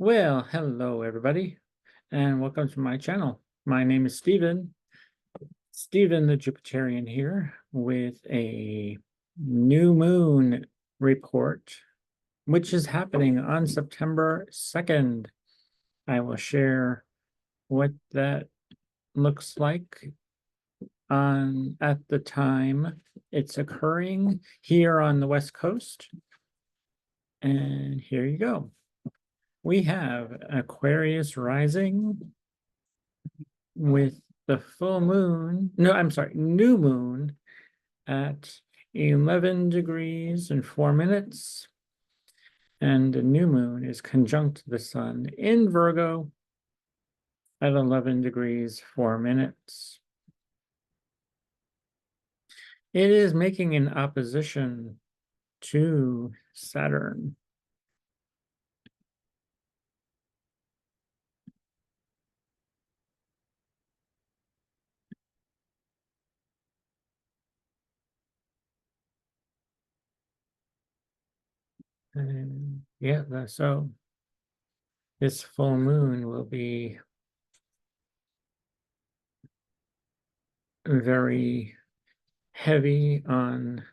Well, hello everybody, and welcome to my channel. My name is Stephen the Jupiterian here with a new moon report, which is happening on September 2nd. I will share what that looks like at the time it's occurring here on the West Coast. And here you go. We have Aquarius rising with the full moon, no, I'm sorry, new moon at 11 degrees and 4 minutes. And the new moon is conjunct the sun in Virgo at 11 degrees, 4 minutes. It is making an opposition to Saturn. And yeah, so this full moon will be very heavy on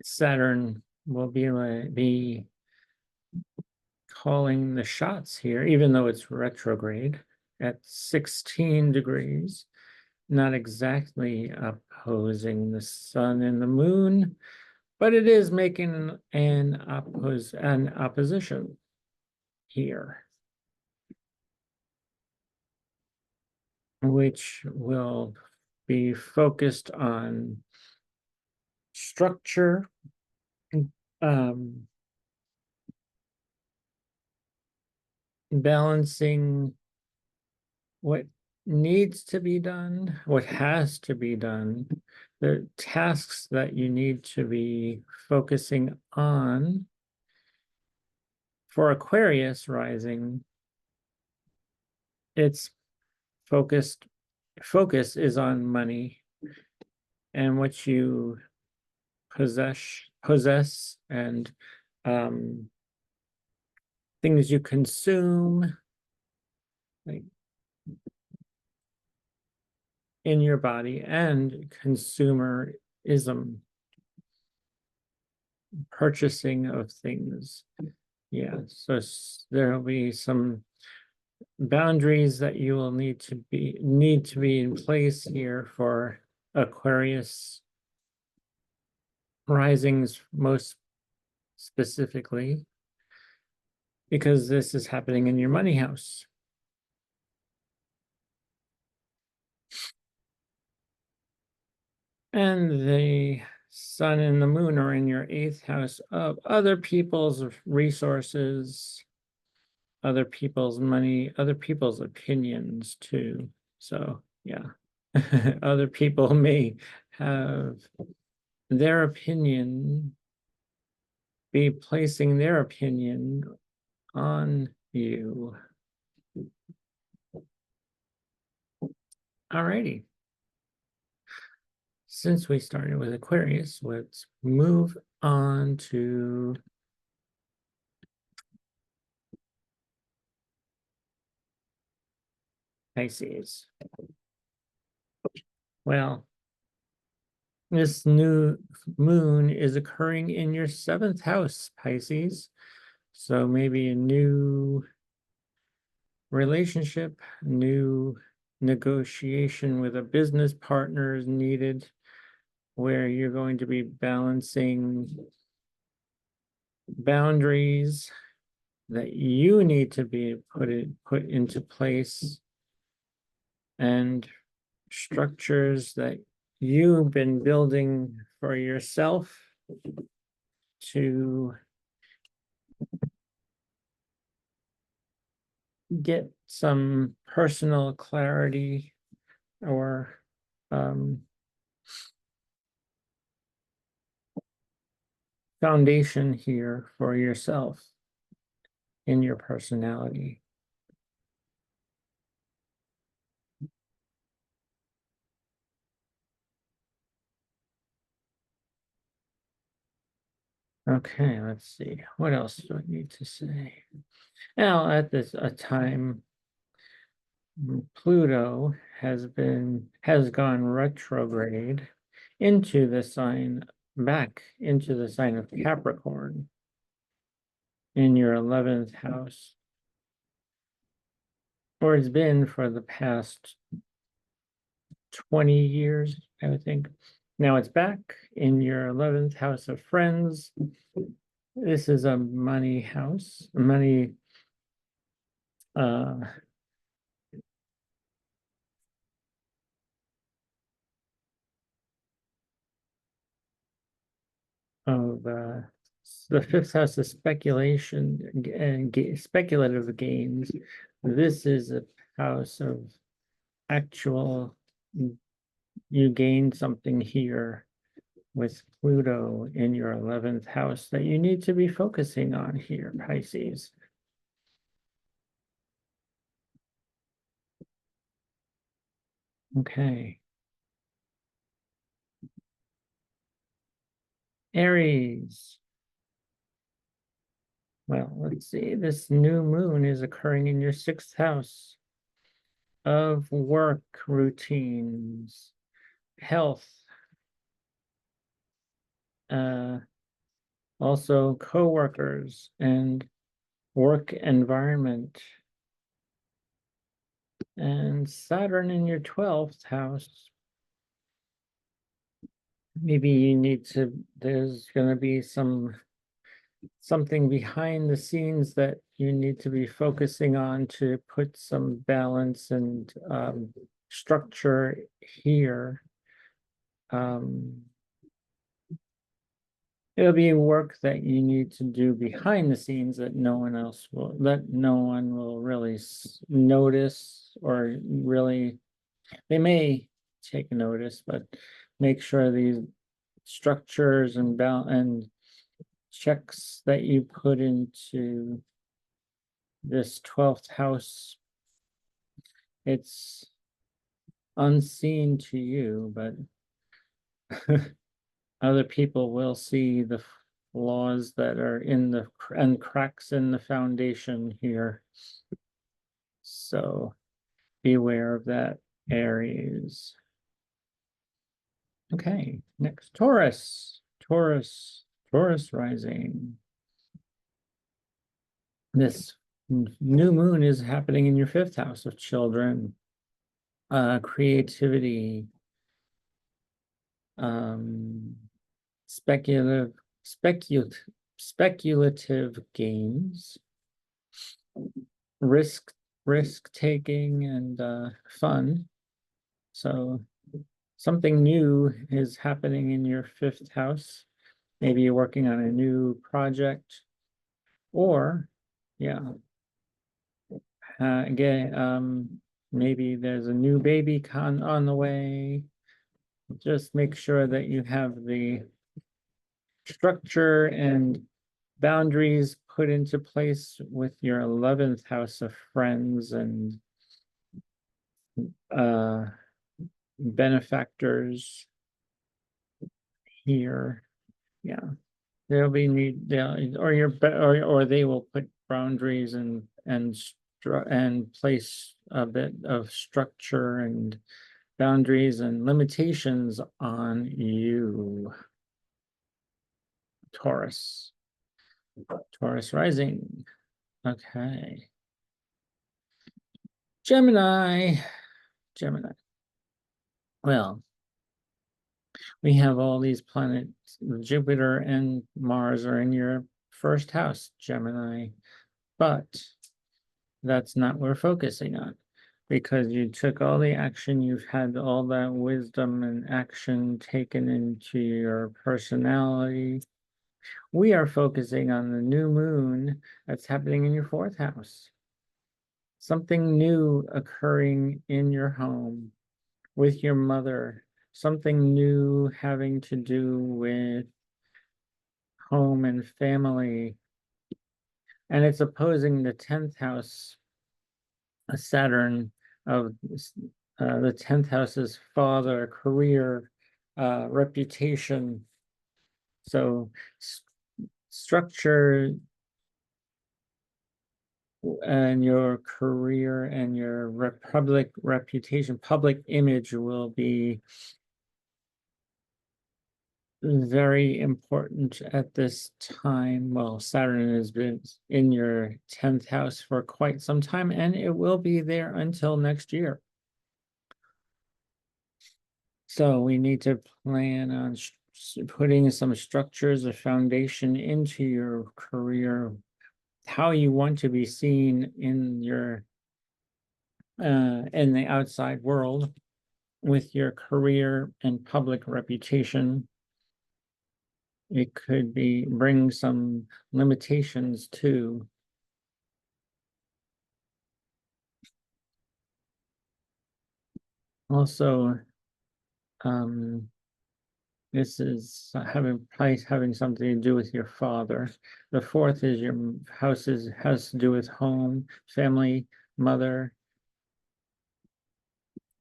Saturn will be calling the shots here, even though it's retrograde at 16 degrees, not exactly opposing the sun and the moon, but it is making an opposition here, which will be focused on structure, balancing what needs to be done, what has to be done, the tasks that you need to be focusing on. For Aquarius rising, its focus is on money and what you possess and things you consume, like in your body, and consumerism, purchasing of things. Yeah, so there will be some boundaries that you will need to be in place here for Aquarius risings, most specifically, because this is happening in your money house. And the sun and the moon are in your 8th house of other people's resources, other people's money, other people's opinions too. So yeah, other people may have their opinion, be placing their opinion on you. Alrighty. Since we started with Aquarius, let's move on to Pisces. Well, this new moon is occurring in your 7th house, Pisces. So maybe a new relationship, new negotiation with a business partner is needed, where you're going to be balancing boundaries that you need to be put into place and structures that you've been building for yourself to get some personal clarity or foundation here for yourself in your personality. Okay, let's see. What else do I need to say? Now, at this a time, Pluto has gone retrograde into the sign, back into the sign of Capricorn in your 11th house, or it's been for the past 20 years, I would think. Now it's back in your 11th house of friends. This is a money house, money uh of the fifth house is speculation and speculative gains. This is a house of actual, you gain something here with Pluto in your 11th house that you need to be focusing on here, Pisces. Okay. Aries. Well, let's see. This new moon is occurring in your 6th house of work routines, health, also co-workers and work environment. And Saturn in your 12th house. Maybe you need to, there's going to be something behind the scenes that you need to be focusing on to put some balance and structure here. It'll be work that you need to do behind the scenes that no one will really notice, or really, they may take notice, but make sure these structures and checks that you put into this 12th house, it's unseen to you, but other people will see the flaws that are in the and cracks in the foundation here. So beware of that, Aries. Okay, next, Taurus. Taurus rising. This new moon is happening in your 5th house of children, creativity, speculative gains, risk taking, and fun. So something new is happening in your 5th house. Maybe you're working on a new project, or again, maybe there's a new baby on the way. Just make sure that you have the structure and boundaries put into place with your 11th house of friends and benefactors here. Yeah, there'll be need, or they will put boundaries and place a bit of structure and boundaries and limitations on you, Taurus. Taurus rising. Okay. Gemini. Well, we have all these planets. Jupiter and Mars are in your 1st house, Gemini, but that's not what we're focusing on, because you took all the action, you've had all that wisdom and action taken into your personality. We are focusing on the new moon that's happening in your 4th house. Something new occurring in your home with your mother, something new having to do with home and family. And it's opposing the 10th house, a Saturn of the 10th house is father, career, reputation. So structure and your career and your public reputation, public image will be very important at this time. Well, Saturn has been in your 10th house for quite some time, and it will be there until next year. So we need to plan on putting some structures, a foundation into your career, how you want to be seen in your in the outside world with your career and public reputation. It could be bring some limitations too. Also, this is having something to do with your father. The fourth is your has to do with home, family, mother,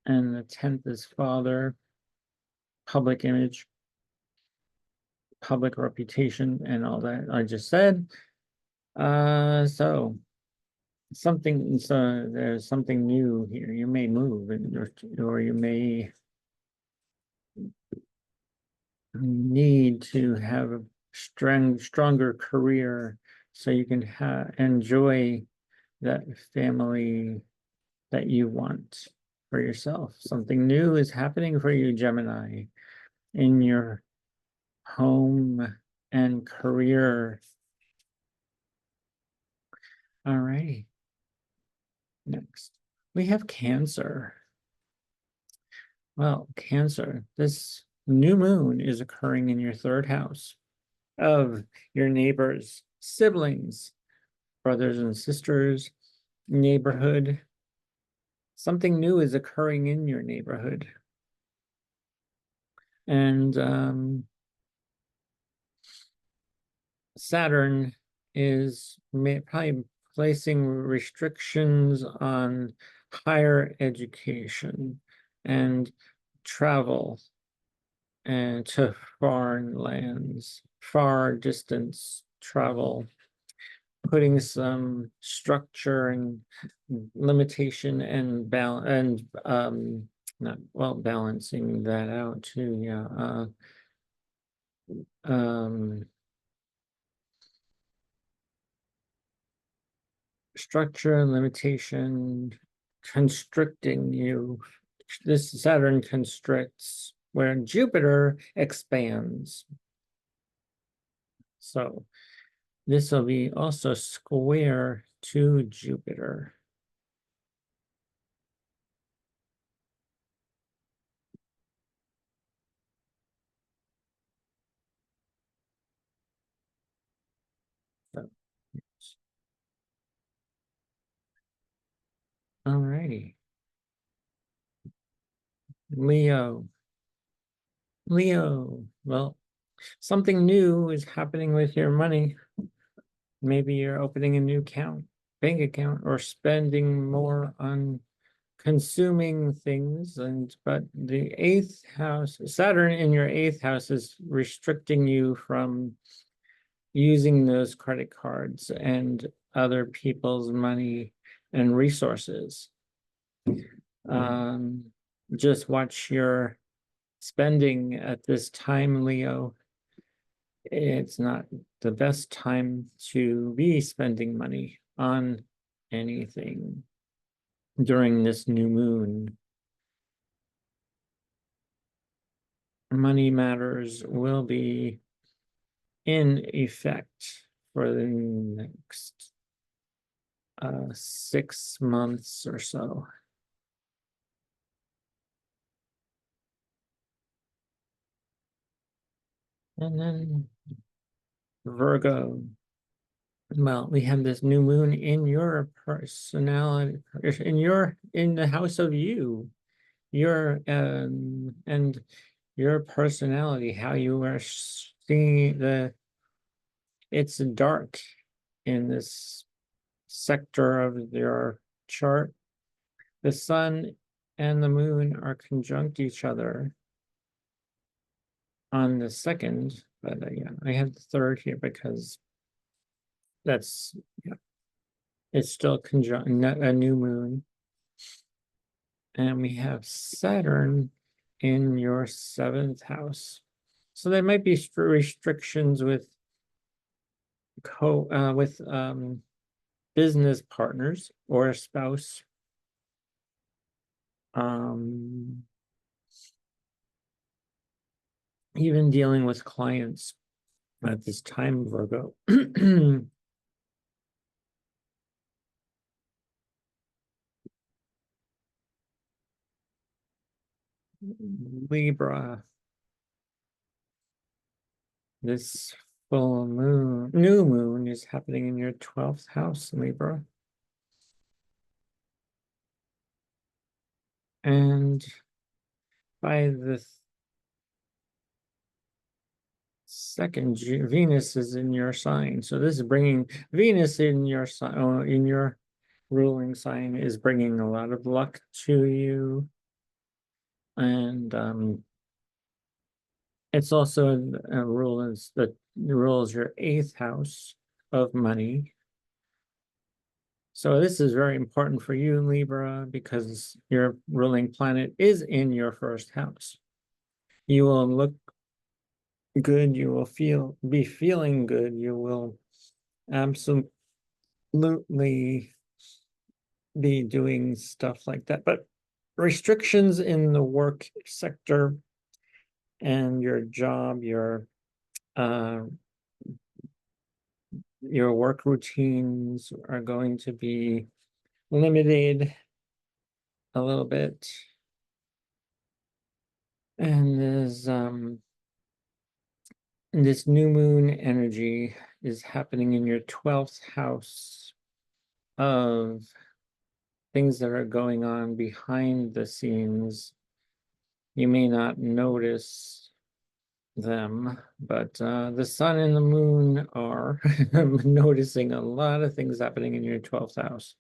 and the 10th is father, public image, public reputation, and all that I just said. So there's something new here. You may move, or you may need to have a stronger career so you can enjoy that family that you want for yourself. Something new is happening for you, Gemini, in your home and career. All right. Next, we have Cancer. Well, Cancer, this new moon is occurring in your 3rd house of your neighbors, siblings, brothers and sisters, neighborhood. Something new is occurring in your neighborhood. And Saturn is probably placing restrictions on higher education and travel and to foreign lands, far distance travel, putting some structure and limitation and balancing that out too. Yeah. Structure and limitation constricting you. This Saturn constricts, where Jupiter expands. So this will be also square to Jupiter. So, all righty. Leo. Well, something new is happening with your money. Maybe you're opening a new bank account, or spending more on consuming things. But the 8th house, Saturn in your 8th house, is restricting you from using those credit cards and other people's money and resources. Just watch your spending at this time, Leo. It's not the best time to be spending money on anything during this new moon. Money matters will be in effect for the next 6 months or so. And then Virgo. Well, we have this new moon in your personality, in the house of you, and your personality, how you are seeing it's dark in this sector of your chart. The sun and the moon are conjunct each other. on the 2nd, but yeah, I have the 3rd here because that's, yeah, it's still conjunct a new moon. And we have Saturn in your 7th house. So there might be restrictions with business partners or a spouse. Even dealing with clients at this time, Virgo. Libra, this full moon, new moon is happening in your 12th house, Libra. And by the 2nd, Venus is in your sign. So this is bringing Venus in your sign, in your ruling sign, is bringing a lot of luck to you. And it's also a rule is that rules your 8th house of money. So this is very important for you, Libra, because your ruling planet is in your 1st house. You will look good, you will be feeling good, you will absolutely be doing stuff like that. But restrictions in the work sector and your job, your work routines are going to be limited a little bit. And there's this new moon energy is happening in your 12th house of things that are going on behind the scenes. You may not notice them, but the sun and the moon are noticing a lot of things happening in your 12th house.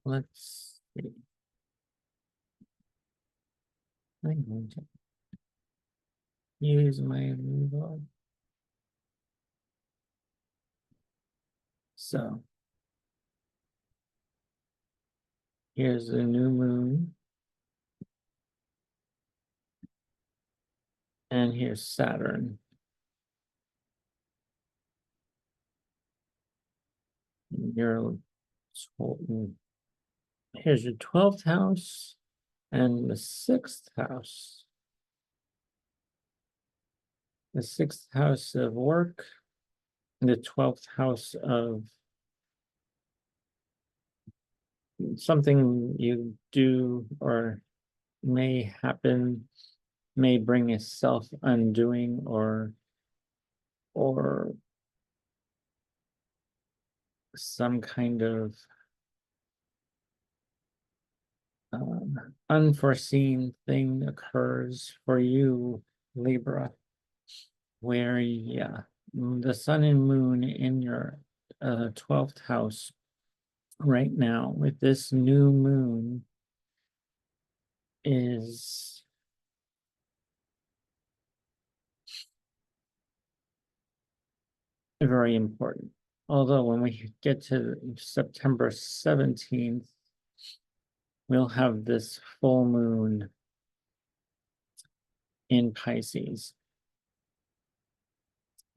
Let's see. I'm going to use my revolve. So here's the new moon. And here's Saturn. Here's your 12th house and the 6th house. The 6th house of work, and the 12th house of something you do or may happen, may bring a self-undoing or some kind of unforeseen thing occurs for you, Libra, where, yeah, the sun and moon in your 12th house right now with this new moon is very important. Although when we get to September 17th, we'll have this full moon in Pisces,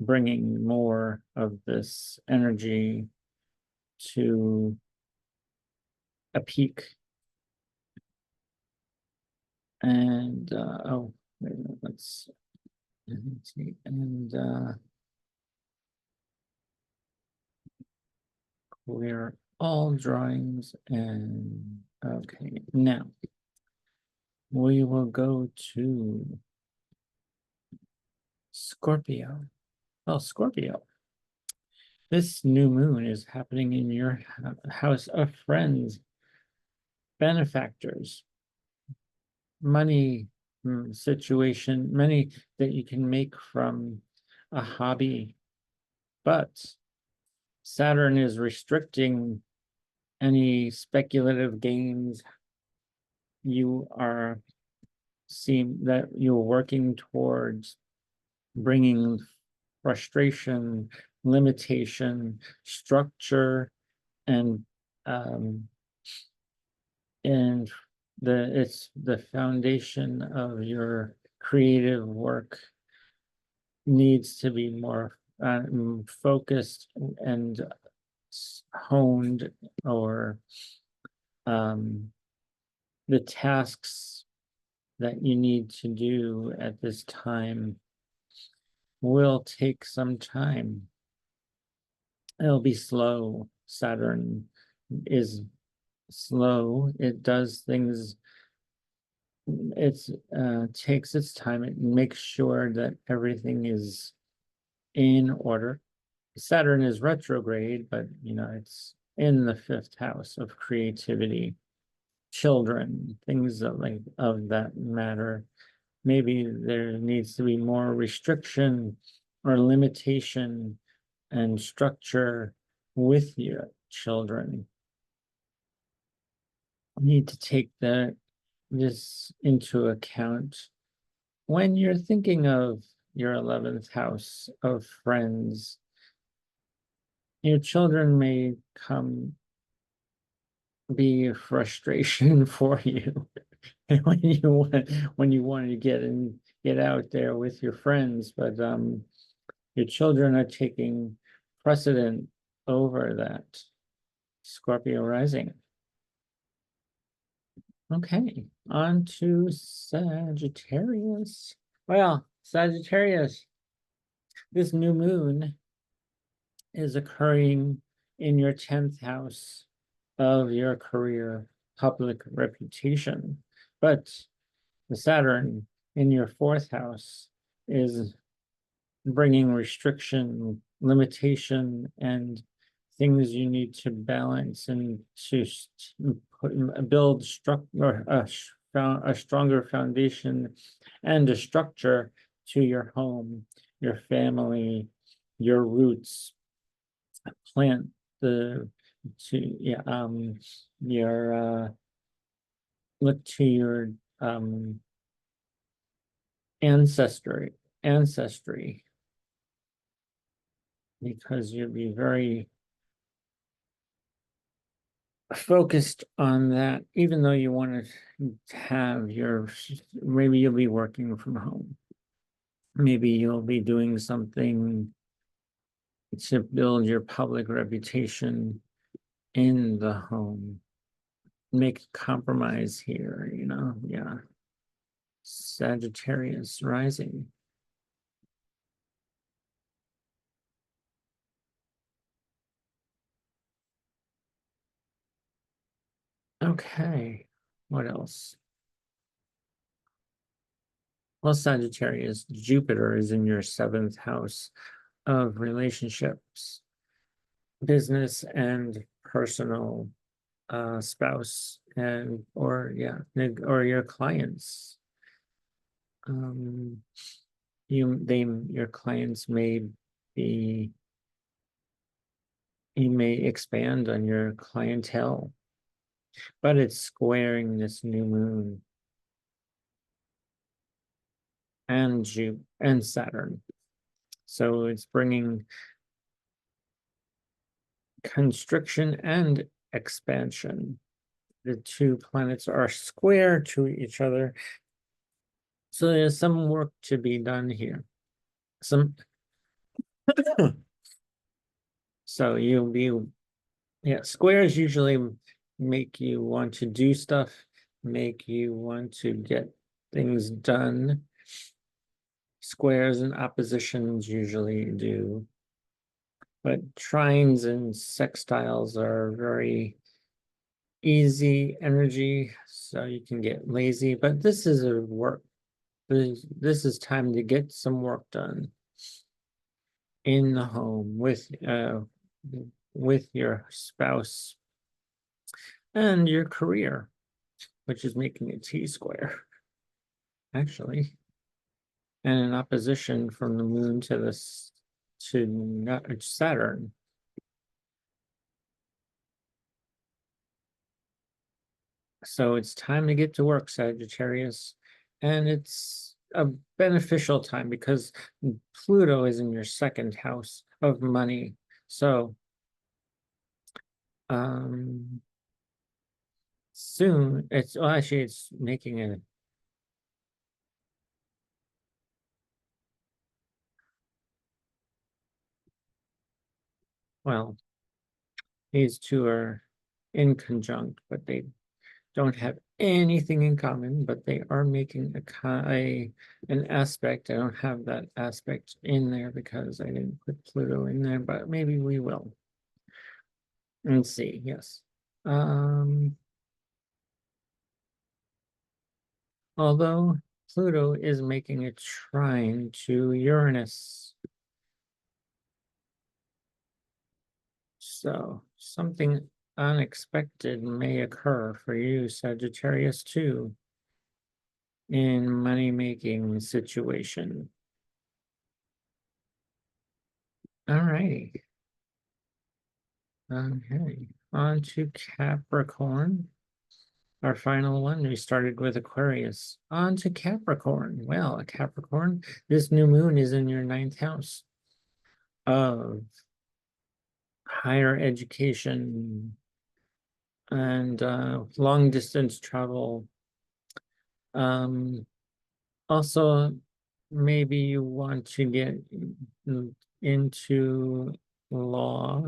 bringing more of this energy to a peak. And oh, wait a minute, let's see. And clear all drawings. And okay, now we will go to Scorpio. Well, Scorpio, this new moon is happening in your house of friends, benefactors, money situation, money that you can make from a hobby. But Saturn is restricting any speculative gains you seem that you're working towards bringing frustration, limitation, structure, and um, and it's the foundation of your creative work needs to be more focused and honed, or um, the tasks that you need to do at this time will take some time. It'll be slow. Saturn is slow. It does things, it's takes its time. It makes sure that everything is in order. Saturn is retrograde, but it's in the fifth house of creativity, children, things of that matter. Maybe there needs to be more restriction or limitation and structure with your children. You need to take this into account when you're thinking of your 11th house of friends. Your children may be a frustration for you when you want to get out there with your friends, but your children are taking precedent over that. Scorpio rising. Okay, on to Sagittarius. Well, Sagittarius, this new moon is occurring in your 10th house of your career, public reputation. But the Saturn in your 4th house is bringing restriction, limitation, and things you need to balance and to build a stronger foundation and a structure to your home, your family, your roots. Plant your look to your ancestry, because you'll be very focused on that, even though you want to have maybe you'll be working from home. Maybe you'll be doing something to build your public reputation in the home. Make compromise here, yeah. Sagittarius rising. Okay, what else? Well, Sagittarius, Jupiter is in your 7th house of relationships, business and personal, spouse or your clients. Your clients you may expand on your clientele, but it's squaring this new moon and Saturn. So it's bringing constriction and expansion. The two planets are square to each other. So there's some work to be done here. So squares usually make you want to do stuff, make you want to get things done. Squares and oppositions usually do. But trines and sextiles are very easy energy, so you can get lazy. But this is this is time to get some work done in the home with your spouse and your career, which is making a T-square, actually, and an opposition from the moon to Saturn. So it's time to get to work, Sagittarius. And it's a beneficial time because Pluto is in your second house of money. So um soon it's well, actually it's making a well, these two are in conjunct, but they don't have anything in common, but they are making an aspect. I don't have that aspect in there because I didn't put Pluto in there, but maybe we will. Let's see, yes. Although Pluto is making a trine to Uranus. So something unexpected may occur for you, Sagittarius, too, in money-making situation. All righty. Okay, on to Capricorn. Our final one, we started with Aquarius. On to Capricorn. Well, Capricorn, this new moon is in your ninth house of higher education and long distance travel. Also, maybe you want to get into law,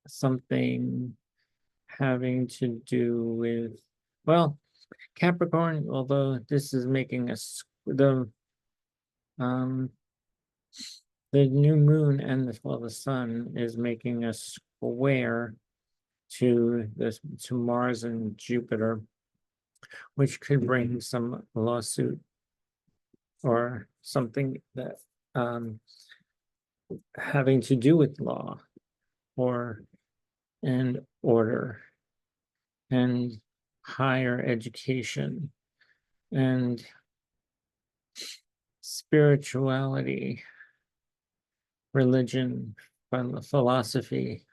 something having to do with, well, Capricorn, although this is making us um the new moon and the sun is making a square to Mars and Jupiter, which could bring some lawsuit or something that having to do with law or and order and higher education and spirituality, religion, philosophy,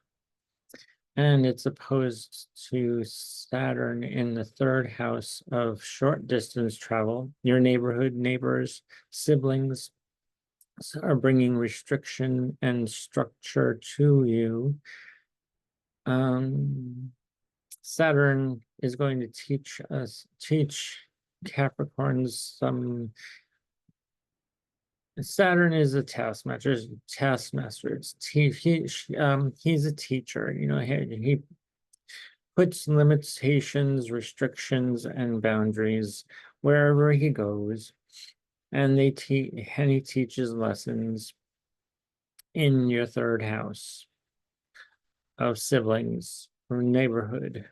and it's opposed to Saturn in the third house of short distance travel. Your neighborhood, neighbors, siblings are bringing restriction and structure to you. Saturn is going to teach Capricorns some. Saturn is a taskmaster. It's he's a teacher. You know, he puts limitations, restrictions, and boundaries wherever he goes, and he teaches lessons in your third house of siblings or neighborhood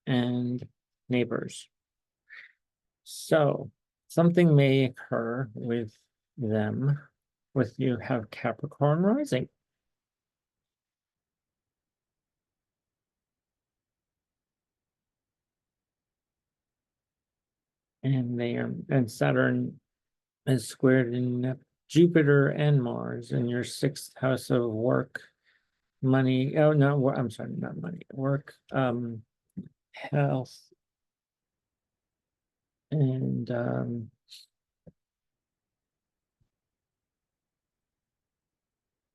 and neighbors. So something may occur with them with you have Capricorn rising. And Saturn is squared in Jupiter and Mars in your sixth house of work, money. Oh no, I'm sorry, not money, work, health, and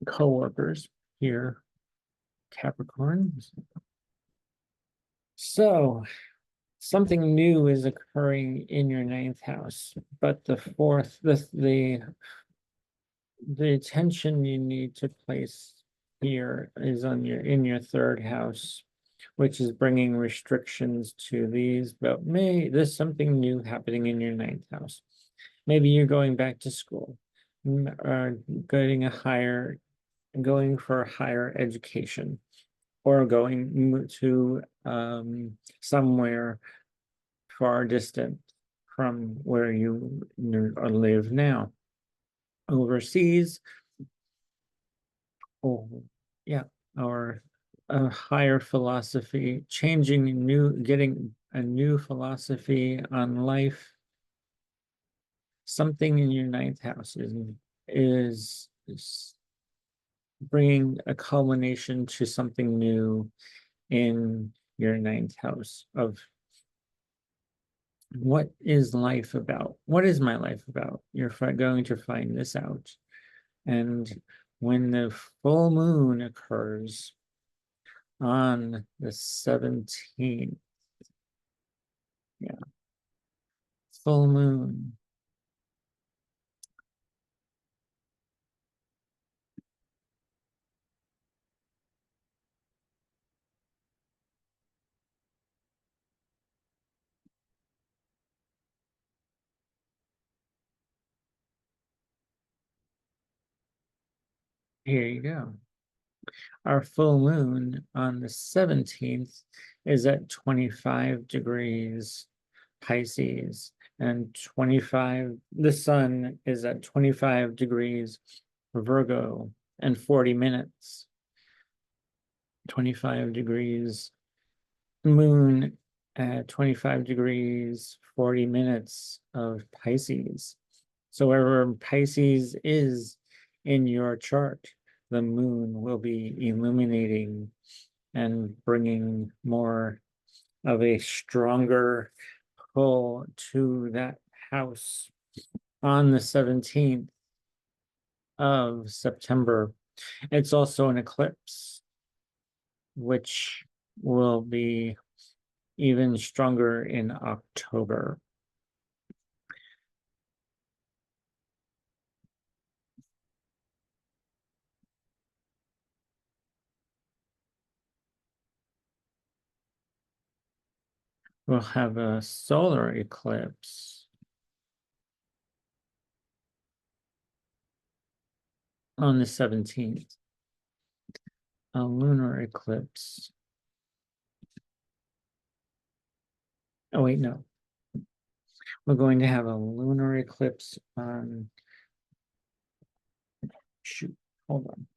co-workers here, Capricorn. So something new is occurring in your ninth house, but the attention you need to place here is in your third house, which is bringing restrictions to these, but there's something new happening in your ninth house. Maybe you're going back to school, or going for a higher education, or going to somewhere far distant from where you live now, overseas. Oh, yeah, or a higher philosophy, getting a new philosophy on life. Something in your ninth house is bringing a culmination to something new in your ninth house of what is life about? What is my life about? You're going to find this out. And when the full moon occurs on the 17th, yeah, full moon. Here you go. Our full moon on the 17th is at 25 degrees Pisces, and 25, the sun is at 25 degrees Virgo and 40 minutes. 25 degrees moon at 25 degrees 40 minutes of Pisces. So wherever Pisces is in your chart, the moon will be illuminating and bringing more of a stronger pull to that house on the 17th of September. It's also an eclipse, which will be even stronger in October. We'll have a solar eclipse on the 17th, a lunar eclipse. Oh, wait, no. We're going to have a lunar eclipse on, shoot, hold on.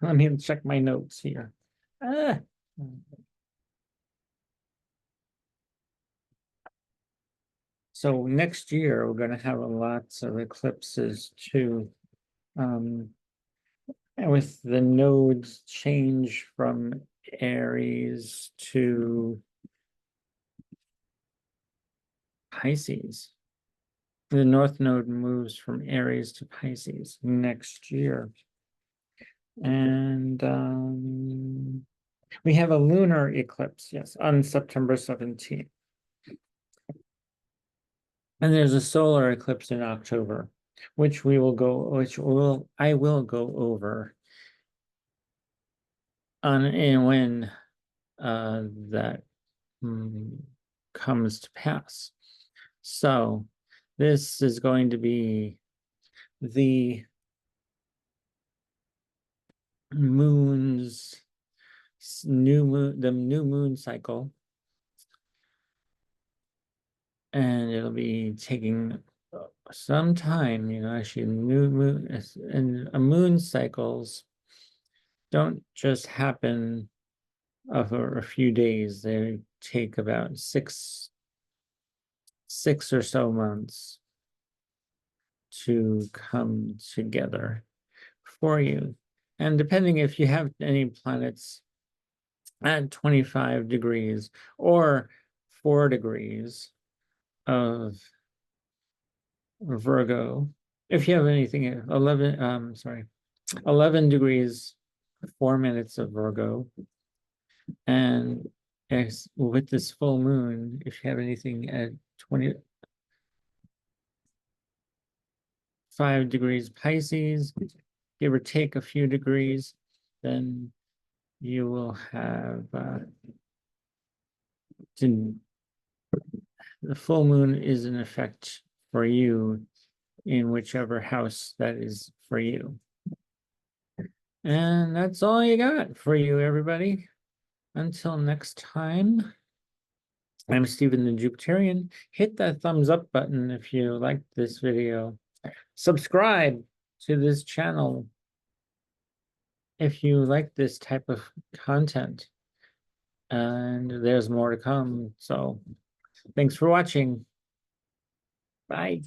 Let me check my notes here. So next year, we're going to have lots of eclipses too. With the nodes change from Aries to Pisces. The North Node moves from Aries to Pisces next year. And we have a lunar eclipse, yes, on September 17th. And there's a solar eclipse in October, which I will go over on and when that comes to pass. So this is going to be the moon's new moon cycle, and it'll be taking some time, actually new moon and moon cycles don't just happen over a few days. They take about six or so months to come together for you. And depending if you have any planets at 25 degrees or 4 degrees of Virgo, if you have anything at 11 degrees 4 minutes of Virgo, and with this full moon, if you have anything at 25 degrees Pisces, give or take a few degrees, then you will have the full moon is in effect for you in whichever house that is for you. And that's all you got for you, everybody. Until next time, I'm Stephen the Jupiterian. Hit that thumbs up button if you liked this video. Subscribe to this channel if you like this type of content. And there's more to come. So thanks for watching. Bye.